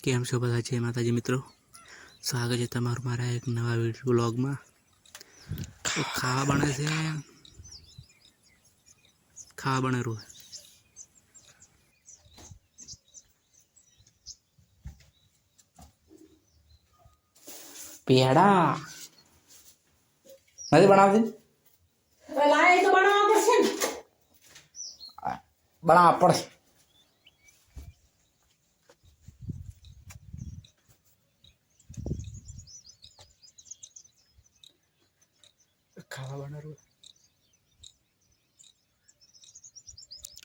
કેમ છો બધા? જય માતાજી મિત્રો, સ્વાગત છે તમારું મારા એક નવા વ્લોગમાં. તો ખાવા બને છે, ખાવા બને રહ્યું પેડા નથી બનાવતી, બનાવવા પડશે ને, બનાવવા પડશે. ખાવા બનાવું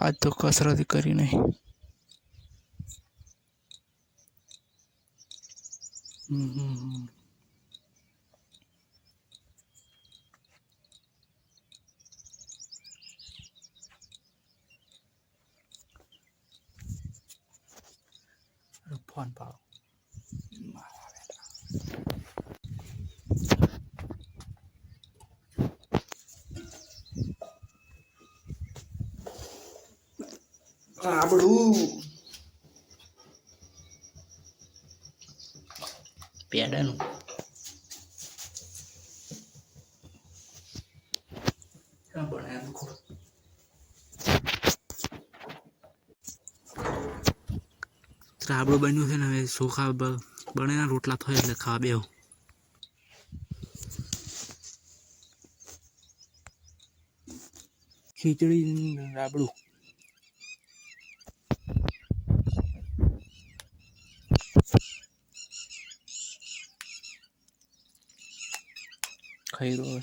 આજ તો કસરત કરી નહીં. ફોન પાડો. આપણું પેડાનું રાબડું બન્યું છે ને, હવે ચોખા બનેલા રોટલા થાય એટલે ખાવા બેહો. ખીચડી રાબડું ખાઈ રહ્યો.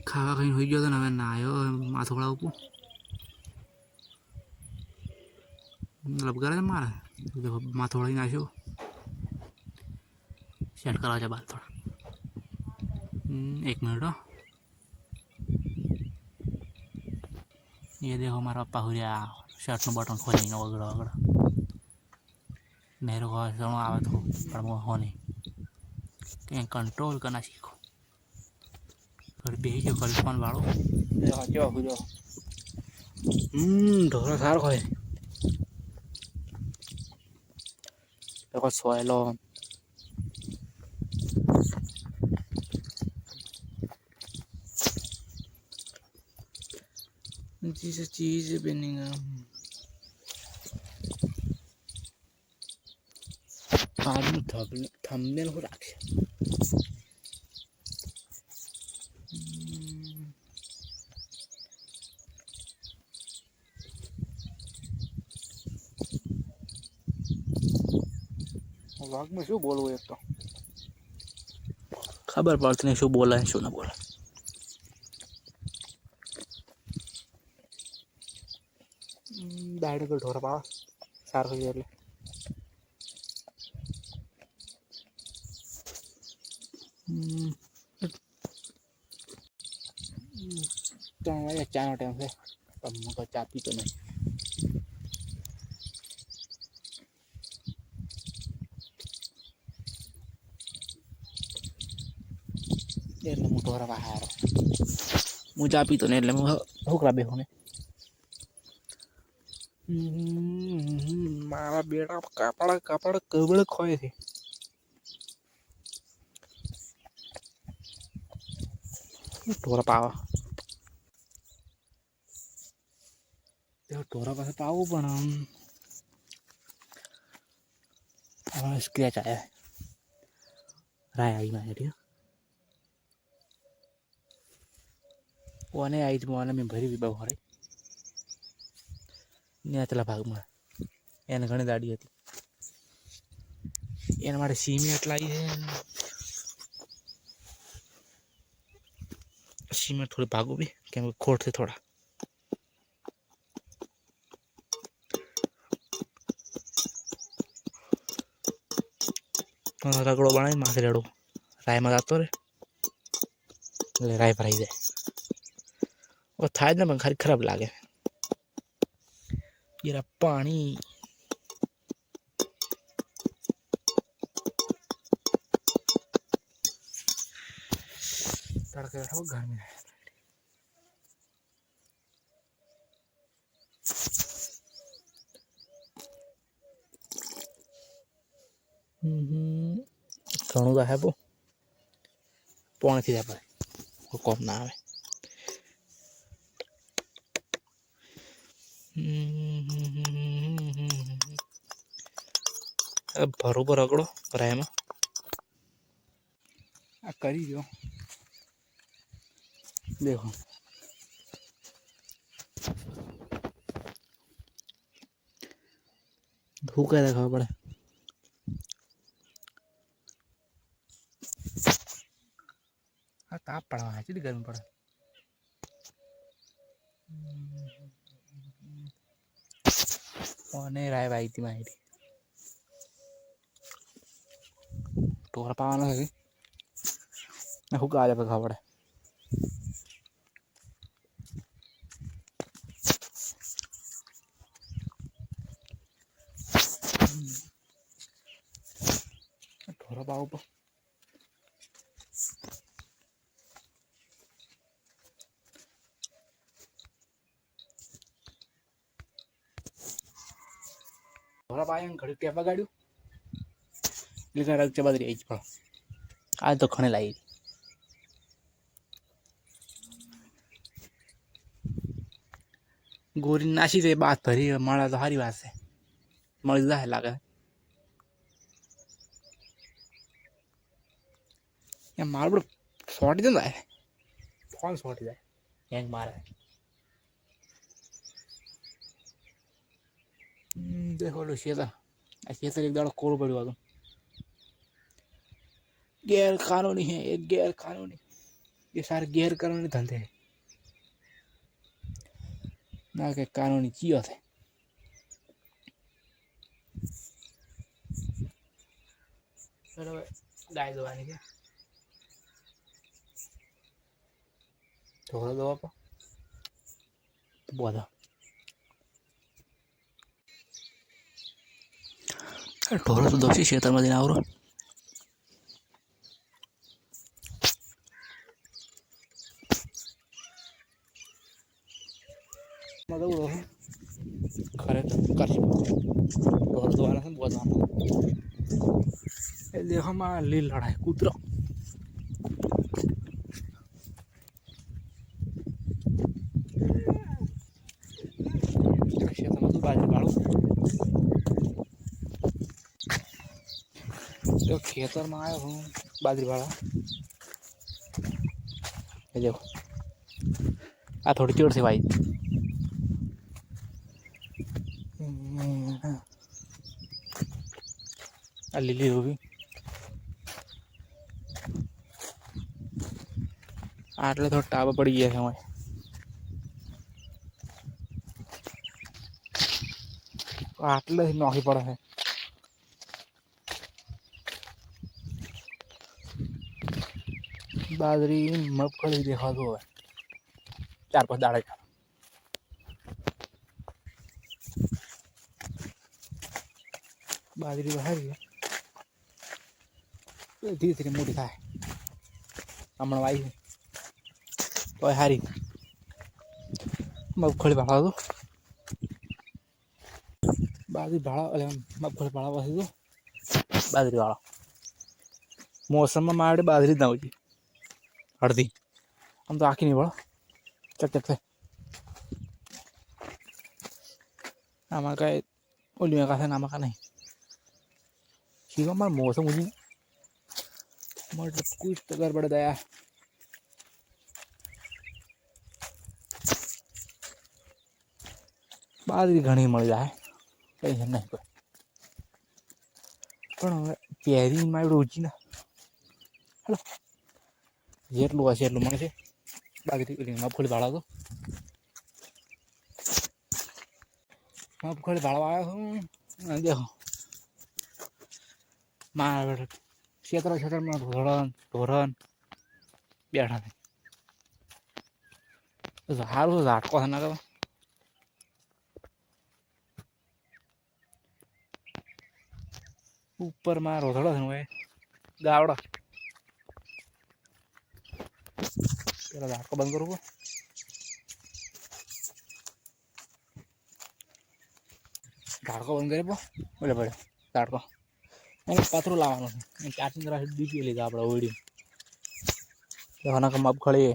ખાવા ખાઈને હોઈ ગયો તો ને, હવે નાયો માથું ખડાવું લબગારે મારે માથું વળી નાખ્યો. સેટ કરવા છે બાર થોડા. 1 મિનિટ. ये देखो हमारा पप्पा हो गया शर्ट નું બટન ખોલીને વગડો વગડો मेरे को समझ आवे तो पर वो हो नहीं कहीं कंट्रोल करना सीखो. और बेही जो कल्पन वालों जो हो जो ढोरा सार खोए देखो सोयलो चीज बनेगा. आदमी थंबनेल हो रहा है. व्लॉग में शू बोलूं एक तो खबर पड़ती नहीं शू बोला है शू ना बोला. दाढ़ी को ढोर पावा सार हो गया. ચાનો ટાઈમ છે પણ હું ચા પીતો નહીં. એટલે હું ઢોરા બહાર હું ચા પીતો નહીં એટલે હું ઢોકળા બેહું ને. મારા બેટા કાપડ કબડ ખોય છે. ઢોરા પાવા ઢોરા પાસે પાવું પણ સ્ક્રેચ આવ્યા રાય આવી માં હેઠી ઓને આવી જ મને મેં ભરી બહુ હારી નેતલા ભાગમાં એને ઘણી દાડી હતી એના માટે સિમેન્ટ લાવી છે. સિમેન્ટ થોડી ભાગું બી કેમ કે ખોટ છે થોડા. રગડો બનાવી માથે રેડો રાયમાં જતો રે એટલે રાય ભરાઈ જાય. થાય જ ને પણ ખાલી ખરાબ લાગે. યાર પાણી તડકે બેઠો ગરમી ઘણું તો હે બહુ પોણથી જાય ભાઈ કોમ ના આવે. બરોબર અગડો રાયમાં આ કરી દો દેખો શું કહે ખબર પડે. હા તાપ પડવા કેટલી ગરમી પડે. અને રાય વાઈતી માહિતી ટોરા પાવાનો છે ને શું કાલે ખબર પડે. ટોરા પાવ પર ટોરા પાય ઘડી ટેપા ગાડ્યું એટલે રગ ચબાદરી આવી પણ આ તો ખણે લાવી ગોરી નાસી તો બાત ભરી મળે તો સારી વાત છે મળી જાય લાગે મારું બધું શોર્ટી જાય ફોન શોર્ટી જાય હેંગ મારે देखो लो शेतर शेतर एक दाड़ा कोर पड़वा दो गैर कानूनी है एक गैर कानूनी ये सारे गैर कानूनी धंधे हैं ना के कानूनी चीज थे गाय दवानी क्या थोड़ा दवा पा बहुत ढोरो तो दोषी क्षेत्र में आवरो खरे तो कर ढोर द्वारा से बहुत देखो मां लील लड़ा है कूतरा क्षेत्र में तो बाजू बाड़ो तो खेतर में आयो हूँ बाजरी वाला देखो आ थोड़ी चोट से भाई आ लीली होगी आटले थोड़ा टाबा पड़ी गया है हमें आटले नौकी पड़ा है बाजरी मगफली देखा तो है 4-5 दाड़े बाजरी तो है धीरे धीरे मोटी थाय हमण वाई तो हारी मगफली भाड़ा दो बाजरी भाड़ा अरे मगफली भाड़ा पास दो बाजरी वाला मौसम में मारे बाजरी ना होगी हड़दी हम तो आखी नहीं बड़ा चक चक से आमा का ओली में का है नामा का नहीं ठीक है मार मौसम मुझे मतलब कुछ तो गड़बड़ दया बाजरी घनी मળી જાય टेंशन नहीं कोई पण पेरी में रोजी ना हेलो જેટલું હશે એટલું મળશે બાકી મગફળી ભાડા તો મગફળી ભાડવા આવ્યો છું દેખો મારા ક્ષેત્રમાં ઢોરણ બેઠા થાય સારું ઝાટકો છે ના કરો ઉપર માં રોધડો છે ગાવડો પેલા ઝાટકો બંધ કરું ઝાટકો બંધ કરે બોલે પડે ઝાટકો એને પાથરો લાવવાનો છે ચાર્જિંગ રાખી ડીપી લીધા આપણે ઓળી એના મગફળી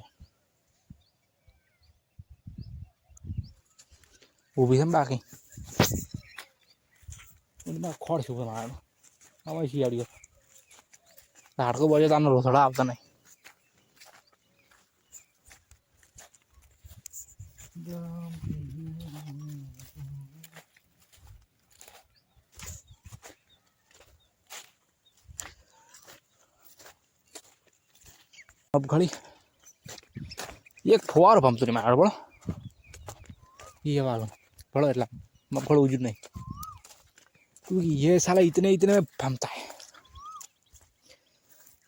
ઊભી છે ને બાકી એમાં ખોડ છે મારવાનો અમે શિયાળીઓ હાડકો બજે તો આમને રોસડા આવતા નહીં મગફળી એક ફુવારો ભમતું નહીં મારો બોલો ये वाला बड़ो एटला मगफड़ी वजूद नहीं क्योंकि ये साला इतने इतने में भमता है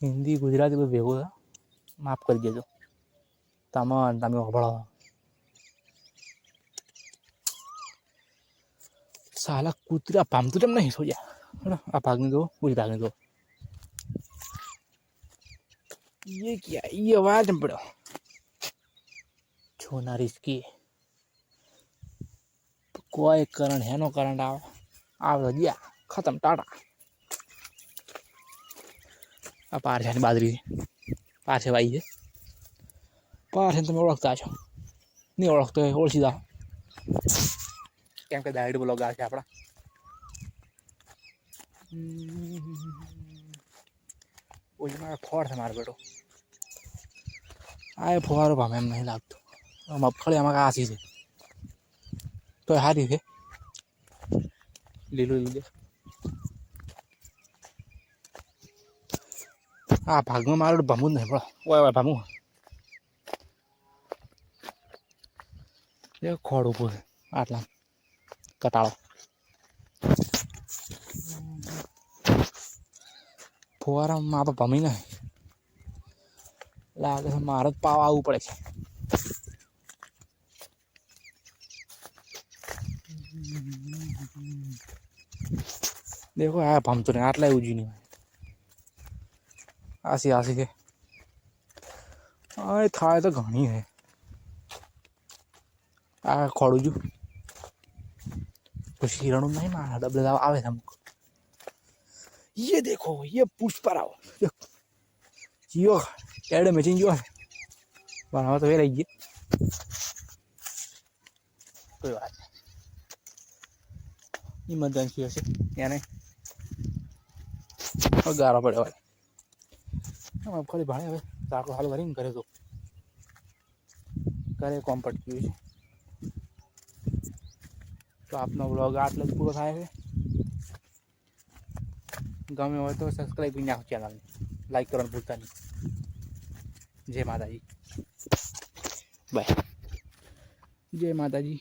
हिंदी गुजराती को भेगो था माफ कर दीजिए तमन तमे बड़ो साला कुतरा भमतु जम नहीं सो जा है ना आप भागने दो पूरी भागने दो ये क्या ये आवाज में पड़ो छोना रिस्की कोई करंट है नो करंट आव गया खत्म टाटा आ पार छे बाजरी पार छे भाई है पार छे तुम ओळखता छो नहीं ओळखतो ओळखी जाओ केम के दाइड ब्लॉग आ छे आपड़ा ओई मारा खोड़ छे मार बेटो आए फुवारो भामे एम नहीं लागतो मगफળી आमां आसी छे तो हारी है लीलू लीलू हाँ भाग में मारो भमू नहीं पड़ा ओए भमू ये खोड़ ऊपर आटला कटाड़ो फुवारा में तो भमी नहीं लागे मारे पाव आવું પડે છે देखो आ भमतो नहीं आटला उजी नहीं आसी आसी के अरे थाय तो घनी है आ खोड़ू जू कुछ हिरणु नहीं मारा डबले आवे था मुक ये देखो ये पुष्पराव जियो एड मैचिंग जो है बनावा तो वे रही कोई बात नहीं इमरजेंसी हશે यानी गारा पड़े भाई हम खाली भाड़े હવે તાકો હાલ કરીને કરે તો કરે કોમ્પટ ક્યુ છે તો આપનો વ્લોગ આટલે જ પૂરો થાય છે ગમે હોય તો સબસ્ક્રાઇબ કરી નાખો ચેનલને લાઈક કરવાનું ભૂલતા નહીં જય માતાજી બાય જય માતાજી